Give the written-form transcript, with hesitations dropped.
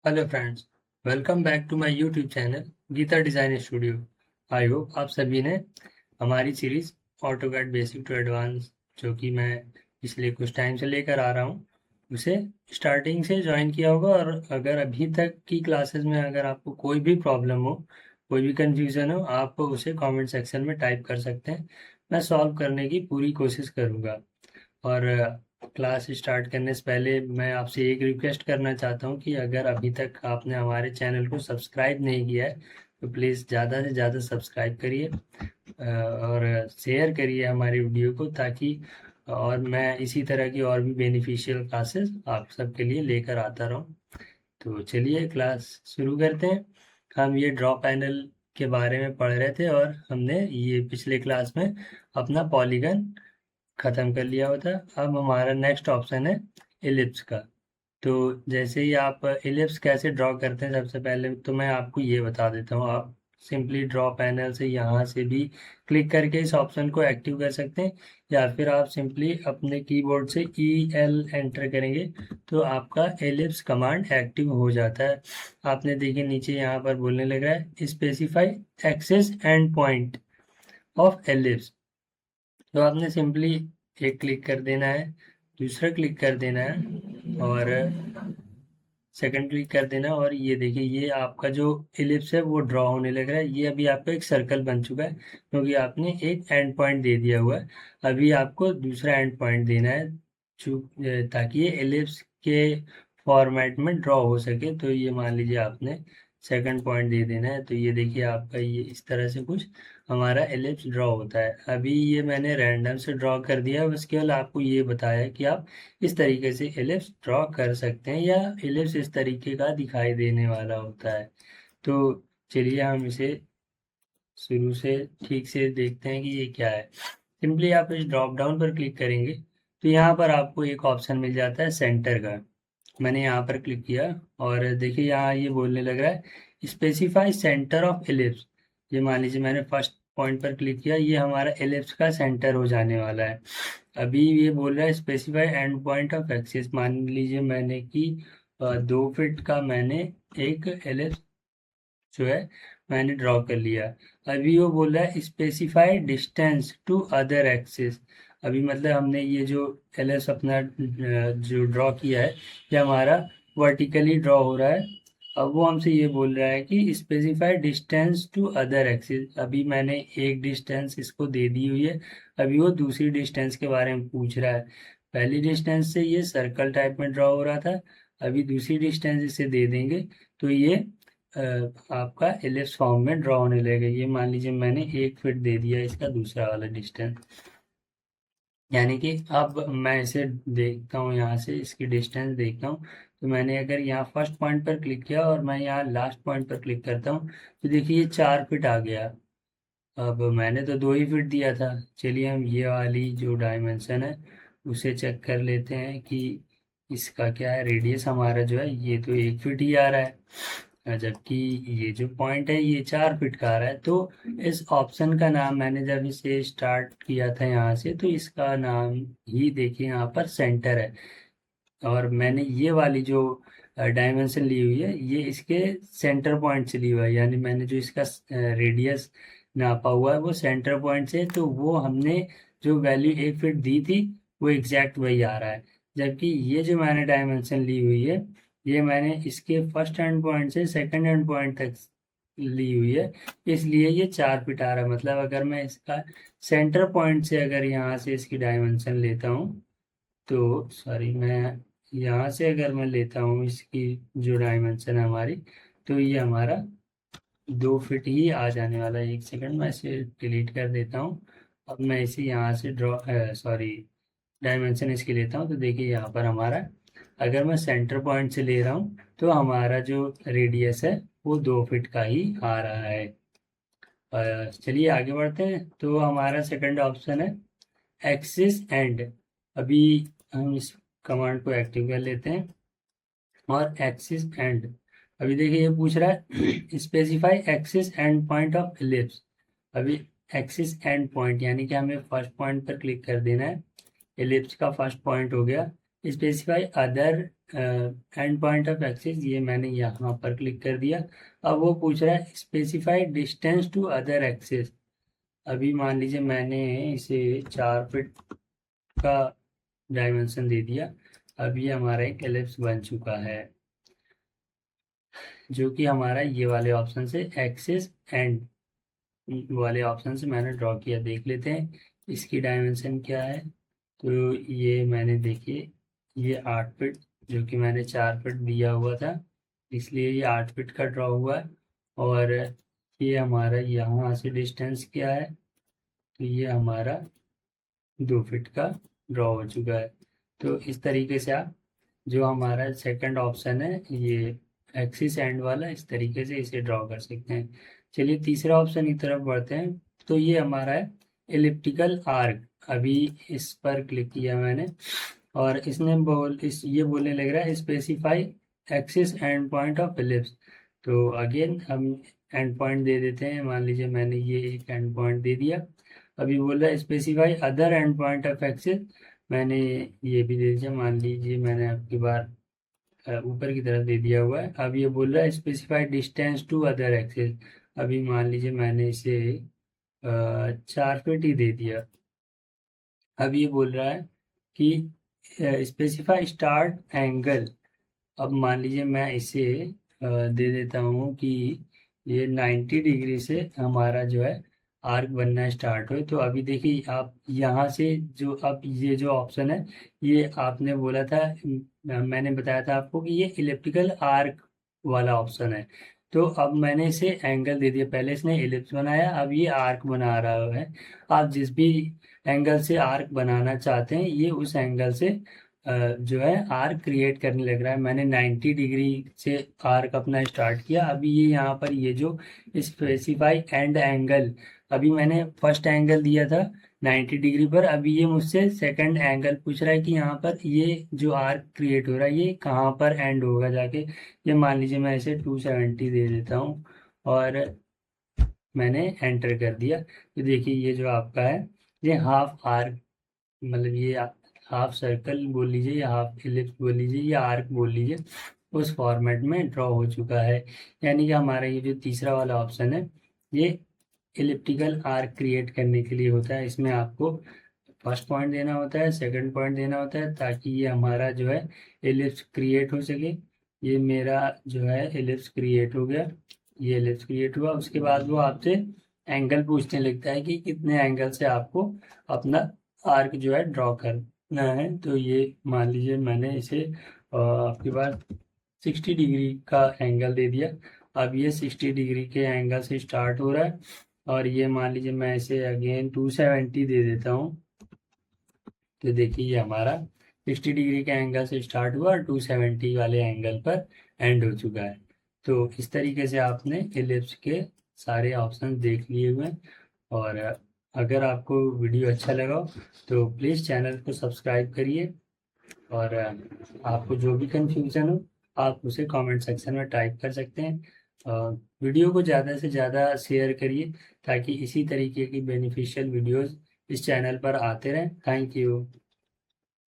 Hello friends, welcome back to my YouTube channel Geeta design studio. I hope आप सभी ने हमारी series AutoCAD basic to advance, जो कि मैं पिछले कुछ टाइम से लेकर आ रहा हूँ, उसे स्टार्टिंग से ज्वाइन किया होगा। और अगर अभी तक की क्लासेस में अगर आपको कोई भी प्रॉब्लम हो, कोई भी कन्फ्यूज़न हो, आप उसे कमेंट सेक्शन में टाइप कर सकते हैं। मैं सॉल्व करने की पूरी कोशिश करूँगा। और क्लास स्टार्ट करने से पहले मैं आपसे एक रिक्वेस्ट करना चाहता हूँ कि अगर अभी तक आपने हमारे चैनल को सब्सक्राइब नहीं किया है तो प्लीज़ ज़्यादा से ज़्यादा सब्सक्राइब करिए और शेयर करिए हमारी वीडियो को, ताकि और मैं इसी तरह की और भी बेनिफिशियल क्लासेस आप सबके लिए लेकर आता रहूँ। तो चलिए क्लास शुरू करते हैं। हम ये ड्रॉ पैनल के बारे में पढ़ रहे थे और हमने ये पिछले क्लास में अपना पॉलीगन ख़त्म कर लिया होता। अब हमारा नेक्स्ट ऑप्शन है एलिप्स का। तो जैसे ही आप एलिप्स कैसे ड्रॉ करते हैं, सबसे पहले तो मैं आपको ये बता देता हूँ। आप सिंपली ड्रॉ पैनल से यहाँ से भी क्लिक करके इस ऑप्शन को एक्टिव कर सकते हैं, या फिर आप सिंपली अपने कीबोर्ड से EL एंटर करेंगे तो आपका एलिप्स कमांड एक्टिव हो जाता है। आपने देखिए नीचे यहाँ पर बोलने लगा है specify axis end point of ellipse. तो आपने सिंपली एक क्लिक कर देना है, दूसरा क्लिक कर देना है और सेकंड क्लिक कर देना। और ये देखिए, ये आपका जो इलिप्स है वो ड्रॉ होने लग रहा है। ये अभी आपका एक सर्कल बन चुका है, क्योंकि आपने एक एंड पॉइंट दे दिया हुआ है। अभी आपको दूसरा एंड पॉइंट देना है, ताकि ये इलिप्स के फॉर्मेट में ड्रॉ हो सके। तो ये मान लीजिए आपने सेकंड पॉइंट दे देना है। तो ये देखिए आपका ये इस तरह से कुछ हमारा एलिप्स ड्रॉ होता है। अभी ये मैंने रैंडम से ड्रॉ कर दिया है, बस केवल आपको ये बताया कि आप इस तरीके से एलिप्स ड्रॉ कर सकते हैं, या एलिप्स इस तरीके का दिखाई देने वाला होता है। तो चलिए हम इसे शुरू से ठीक से देखते हैं कि ये क्या है। सिंपली आप इस ड्रॉप डाउन पर क्लिक करेंगे तो यहाँ पर आपको एक ऑप्शन मिल जाता है सेंटर का। मैंने यहाँ पर क्लिक किया और देखिए यहाँ ये बोलने लग रहा है स्पेसिफाई सेंटर ऑफ एलिप्स। ये मान लीजिए मैंने फर्स्ट पॉइंट पर क्लिक किया, ये हमारा एलिप्स का सेंटर हो जाने वाला है। अभी ये बोल रहा है specify and point of axis. मान लीजिए मैंने कि 2 फीट का मैंने एक एलिप्स जो है मैंने ड्रॉ कर लिया। अभी वो बोल रहा है specify distance to other axis. अभी मतलब हमने ये जो एलिप्स अपना जो ड्रॉ किया है, ये हमारा वर्टिकली ड्रॉ हो रहा है। अब वो हमसे ये बोल रहा है कि specify distance to other axis. अभी मैंने एक डिस्टेंस इसको दे दी हुई है, अभी वो दूसरी डिस्टेंस के बारे में पूछ रहा है। पहली डिस्टेंस से ये सर्कल टाइप में ड्रॉ हो रहा था, अभी दूसरी डिस्टेंस इसे दे देंगे तो ये आपका एलिप्स फॉर्म में ड्रॉ होने लगेगा। ये मान लीजिए मैंने 1 फीट दे दिया इसका दूसरा वाला डिस्टेंस, यानी कि अब मैं इसे देखता हूँ, यहाँ से इसकी डिस्टेंस देखता हूँ। तो मैंने अगर यहाँ फर्स्ट पॉइंट पर क्लिक किया और मैं यहाँ लास्ट पॉइंट पर क्लिक करता हूँ तो देखिए ये 4 फीट आ गया। अब मैंने तो 2 ही फीट दिया था। चलिए हम ये वाली जो डायमेंशन है उसे चेक कर लेते हैं कि इसका क्या है। रेडियस हमारा जो है ये तो 1 फीट ही आ रहा है, जबकि ये जो पॉइंट है ये 4 फीट का आ रहा है। तो इस ऑप्शन का नाम, मैंने जब इसे स्टार्ट किया था यहाँ से, तो इसका नाम ही देखिए यहाँ पर सेंटर है। और मैंने ये वाली जो डायमेंशन ली हुई है ये इसके सेंटर पॉइंट से ली हुआ है, यानी मैंने जो इसका रेडियस नापा हुआ है वो सेंटर पॉइंट से। तो वो हमने जो वैल्यू 1 फीट दी थी वो एग्जैक्ट वही आ रहा है। जबकि ये जो मैंने डायमेंशन ली हुई है ये मैंने इसके फर्स्ट एंड पॉइंट से सेकंड एंड पॉइंट तक ली हुई है, इसलिए ये 4 फीट आ रहा है। मतलब अगर मैं इसका सेंटर पॉइंट से अगर यहाँ से इसकी डायमेंशन लेता हूँ, तो सॉरी, मैं यहाँ से अगर मैं लेता हूँ इसकी जो डायमेंशन है हमारी, तो ये हमारा 2 फीट ही आ जाने वाला है। एक सेकंड, मैं इसे डिलीट कर देता हूँ। अब मैं इसे यहाँ से सॉरी, डायमेंशन इसकी लेता हूँ तो देखिए यहाँ पर हमारा, अगर मैं सेंटर पॉइंट से ले रहा हूँ तो हमारा जो रेडियस है वो 2 फीट का ही आ रहा है। चलिए आगे बढ़ते हैं। तो हमारा सेकंड ऑप्शन है एक्सिस एंड। अभी हम इस कमांड को एक्टिव कर लेते हैं और एक्सिस एंड। अभी देखिए ये पूछ रहा है specify axis and point of ellipse. अभी एक्सिस एंड पॉइंट यानी कि हमें फर्स्ट पॉइंट पर क्लिक कर देना है। एलिप्स का फर्स्ट पॉइंट हो गया। Specify other and point of axis, ये मैंने यहाँ पर क्लिक कर दिया। अब वो पूछ रहा है specify distance to other axis. अभी मान लीजिए मैंने इसे 4 फीट का डायमेंशन दे दिया। अब ये हमारा एक एलिप्स बन चुका है, जो कि हमारा ये वाले ऑप्शन से एक्सिस एंड वाले ऑप्शन से मैंने ड्रॉ किया। देख लेते हैं इसकी डायमेंशन क्या है। तो ये मैंने देखिए ये 8 फीट, जो कि मैंने 4 फीट दिया हुआ था, इसलिए ये 8 फीट का ड्रॉ हुआ है। और ये हमारा यहाँ से डिस्टेंस क्या है, तो ये हमारा 2 फीट का ड्रॉ हो चुका है। तो इस तरीके से आप जो हमारा सेकंड ऑप्शन है ये एक्सिस एंड वाला, इस तरीके से इसे ड्रॉ कर सकते हैं। चलिए तीसरा ऑप्शन की तरफ बढ़ते हैं। तो ये हमारा है एलिप्टिकल आर्क। अभी इस पर क्लिक किया मैंने और इसने ये बोलने लग रहा है specify axis and point of ellipse. तो अगेन हम एंड पॉइंट दे देते हैं। मान लीजिए मैंने ये एक एंड पॉइंट दे दिया। अभी बोल रहा है specify other and point of axis, मैंने ये भी दे दिया। मान लीजिए मैंने आपकी बार ऊपर की तरफ दे दिया हुआ है। अब ये बोल रहा है specify distance to other axis. अभी मान लीजिए मैंने इसे 4 फीट ही दे दिया। अब ये बोल रहा है कि स्पेसिफाई स्टार्ट एंगल। अब मान लीजिए मैं इसे दे देता हूँ कि ये 90 डिग्री से हमारा जो है आर्क बनना स्टार्ट हो। तो अभी देखिए आप यहाँ से जो अब ये जो ऑप्शन है, ये आपने बोला था, मैंने बताया था आपको कि ये इलिप्टिकल आर्क वाला ऑप्शन है। तो अब मैंने इसे एंगल दे दिया। पहले इसने एलिप्स बनाया, अब ये आर्क बना रहा है। आप जिस भी एंगल से आर्क बनाना चाहते हैं, ये उस एंगल से जो है आर्क क्रिएट करने लग रहा है। मैंने 90 डिग्री से आर्क अपना स्टार्ट किया। अभी ये यहाँ पर ये जो स्पेसिफाई एंड एंगल, अभी मैंने फर्स्ट एंगल दिया था 90 डिग्री पर। अभी ये मुझसे सेकंड एंगल पूछ रहा है कि यहाँ पर ये जो आर्क क्रिएट हो रहा है ये कहाँ पर एंड होगा जाके। ये मान लीजिए मैं इसे 270 दे देता हूँ और मैंने एंटर कर दिया। तो देखिए ये जो आपका है ये हाफ आर्क, मतलब ये हाफ सर्कल बोल लीजिए या हाफ इलिप्स बोल लीजिए या आर्क बोल लीजिए, उस फॉर्मेट में ड्रॉ हो चुका है। यानी कि हमारा ये जो तीसरा वाला ऑप्शन है ये इलिप्टिकल आर्क क्रिएट करने के लिए होता है। इसमें आपको फर्स्ट पॉइंट देना होता है, सेकंड पॉइंट देना होता है, ताकि ये हमारा जो है एलिप्स क्रिएट हो सके। ये मेरा जो है एलिप्स क्रिएट हो गया, ये एलिप्स क्रिएट हुआ। उसके बाद वो आपसे एंगल पूछने लगता है कि कितने एंगल से आपको अपना आर्क जो है ड्रॉ करना है। तो ये मान लीजिए मैंने इसे आपके पास 60 डिग्री का एंगल दे दिया। अब ये 60 डिग्री के एंगल से स्टार्ट हो रहा है और ये मान लीजिए मैं इसे अगेन 270 दे देता हूँ। तो देखिए ये हमारा 60 डिग्री के एंगल से स्टार्ट हुआ और 270 वाले एंगल पर एंड हो चुका है। तो इस तरीके से आपने एलिप्स के सारे ऑप्शन देख लिए हुए हैं। और अगर आपको वीडियो अच्छा लगा हो तो प्लीज़ चैनल को सब्सक्राइब करिए। और आपको जो भी कन्फ्यूज़न हो आप उसे कमेंट सेक्शन में टाइप कर सकते हैं। वीडियो को ज़्यादा से ज़्यादा शेयर करिए ताकि इसी तरीके की बेनिफिशियल वीडियोस इस चैनल पर आते रहें। Thank you.